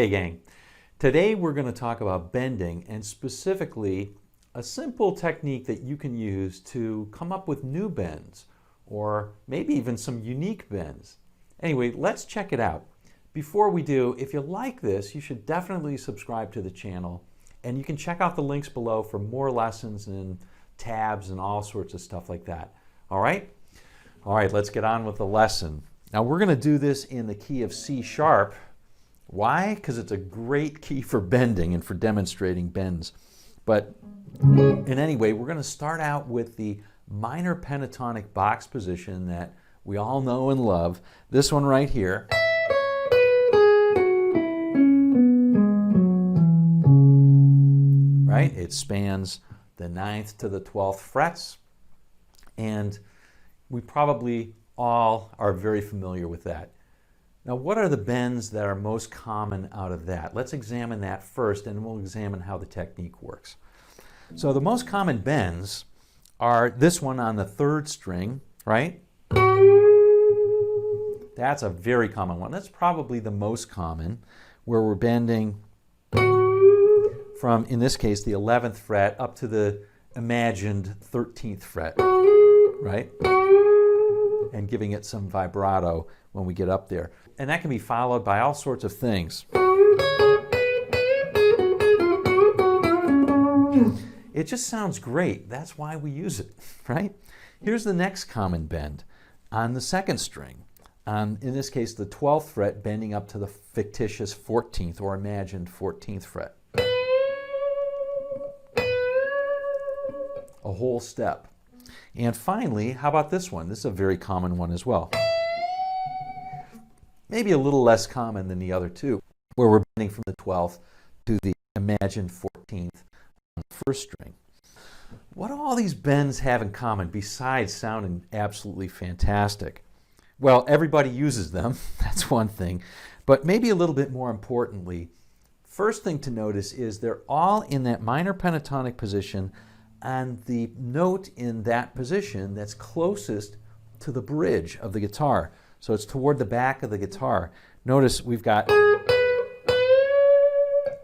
Hey gang, today we're going to talk about bending and specifically a simple technique that you can use to come up with new bends or maybe even some unique bends. Anyway, let's check it out. Before we do, if you like this, you should definitely subscribe to the channel and you can check out the links below for more lessons and tabs and all sorts of stuff like that. All right? All right, let's get on with the lesson. Now we're going to do this in the key of C sharp. Why? Because it's a great key for bending and for demonstrating bends. But in any way, we're going to start out with the minor pentatonic box position that we all know and love. This one right here. Right? It spans the 9th to the 12th frets. And we probably all are very familiar with that. Now, what are the bends that are most common out of that? Let's examine that first, and we'll examine how the technique works. So the most common bends are this one on the 3rd string, right? That's a very common one. That's probably the most common, where we're bending from, in this case, the 11th fret up to the imagined 13th fret, right? And giving it some vibrato when we get up there. And that can be followed by all sorts of things. It just sounds great. That's why we use it, right? Here's the next common bend on the 2nd string. In this case, the 12th fret bending up to the fictitious 14th or imagined 14th fret. A whole step. And finally, how about this one? This is a very common one as well. Maybe a little less common than the other two, where we're bending from the 12th to the imagined 14th on the 1st string. What do all these bends have in common besides sounding absolutely fantastic? Well, everybody uses them, that's one thing, but maybe a little bit more importantly, first thing to notice is they're all in that minor pentatonic position on the note in that position that's closest to the bridge of the guitar. So it's toward the back of the guitar. Notice we've got,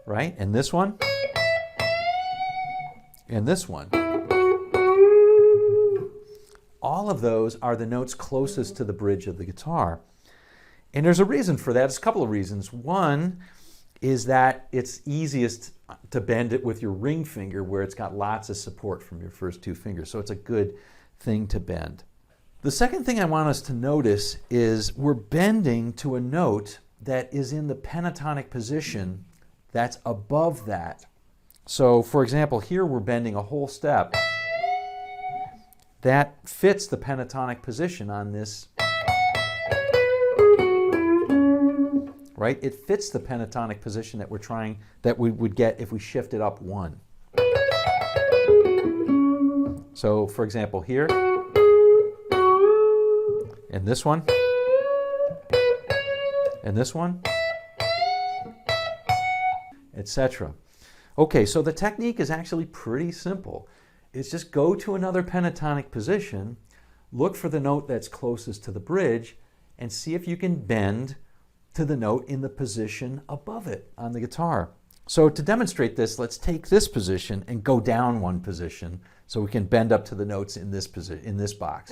right? And this one, and this one. All of those are the notes closest to the bridge of the guitar. And there's a reason for that. There's a couple of reasons. One is that it's easiest to bend it with your ring finger where it's got lots of support from your first 2 fingers. So it's a good thing to bend. The second thing I want us to notice is we're bending to a note that is in the pentatonic position that's above that. So for example, here we're bending a whole step. That fits the pentatonic position on this. Right? It fits the pentatonic position that we're trying, that we would get if we shifted up 1. So for example, here, and this one, and this one, etc. Okay, so the technique is actually pretty simple. It's just go to another pentatonic position, look for the note that's closest to the bridge, and see if you can bend to the note in the position above it on the guitar. So to demonstrate this, let's take this position and go down 1 position so we can bend up to the notes in this position, in this box.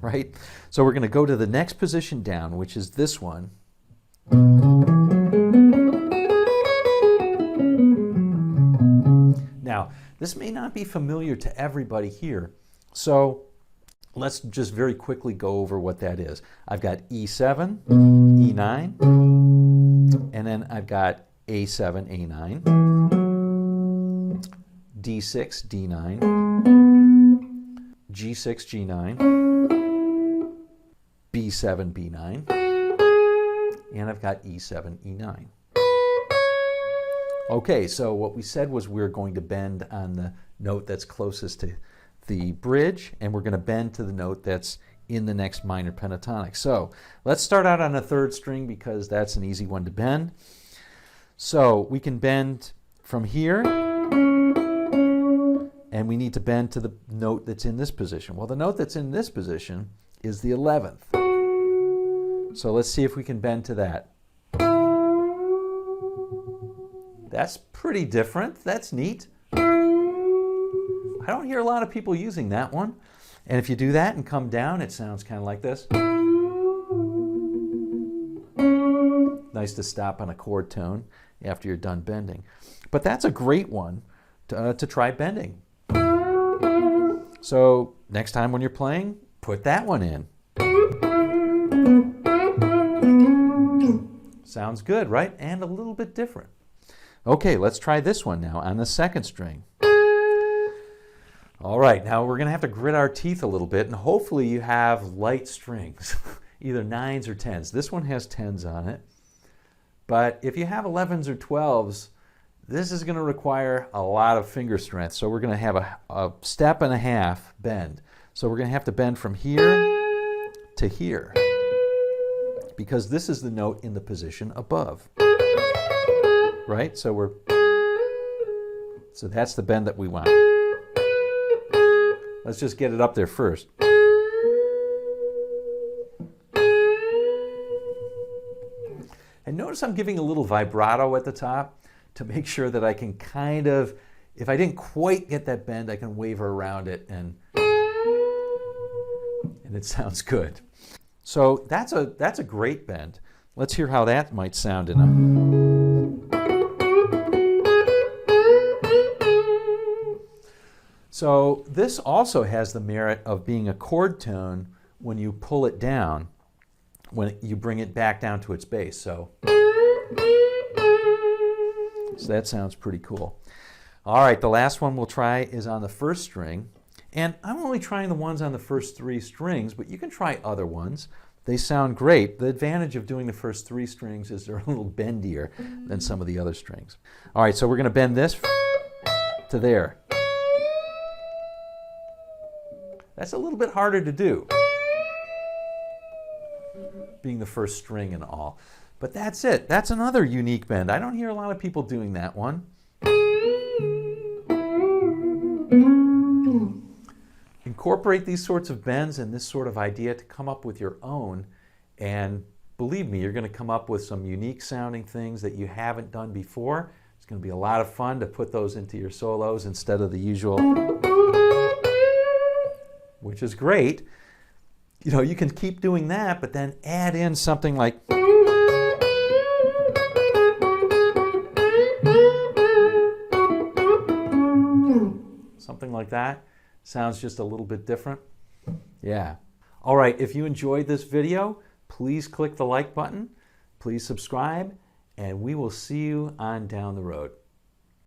Right? So we're going to go to the next position down, which is this one. Now, this may not be familiar to everybody here, so let's just very quickly go over what that is. I've got E7, E9, and then I've got A7, A9, D6, D9, G6, G9, B7, B9, and I've got E7, E9. Okay, so what we said was we're going to bend on the note that's closest to the bridge, and we're going to bend to the note that's in the next minor pentatonic. So let's start out on the 3rd string because that's an easy one to bend. So we can bend from here, and we need to bend to the note that's in this position. Well, the note that's in this position is the 11th. So let's see if we can bend to that. That's pretty different. That's neat. I don't hear a lot of people using that one. And if you do that and come down, it sounds kind of like this. Nice to stop on a chord tone after you're done bending. But that's a great one to try bending. So next time when you're playing, put that one in. Sounds good, right? And a little bit different. Okay, let's try this one now on the second string. All right, now we're going to have to grit our teeth a little bit, and hopefully you have light strings, either 9s or 10s. This one has 10s on it. But if you have 11s or 12s, this is going to require a lot of finger strength. So we're going to have a step and a half bend. So we're going to have to bend from here to here, because this is the note in the position above. Right? So that's the bend that we want. Let's just get it up there first. And notice I'm giving a little vibrato at the top to make sure that I can kind of, if I didn't quite get that bend, I can waver around it and it sounds good. So that's a great bend. Let's hear how that might sound in a... So this also has the merit of being a chord tone when you pull it down, when you bring it back down to its base. So that sounds pretty cool. All right, the last one we'll try is on the first string. And I'm only trying the ones on the first 3 strings, but you can try other ones. They sound great. The advantage of doing the first 3 strings is they're a little bendier than some of the other strings. All right, so we're going to bend this to there. That's a little bit harder to do, being the first string and all. But that's it. That's another unique bend. I don't hear a lot of people doing that one. Incorporate these sorts of bends and this sort of idea to come up with your own. And believe me, you're going to come up with some unique sounding things that you haven't done before. It's going to be a lot of fun to put those into your solos instead of the usual, which is great. You know, you can keep doing that, but then add in something like something like that. Sounds just a little bit different. Yeah. All right, if you enjoyed this video, please click the like button, please subscribe, and we will see you on down the road.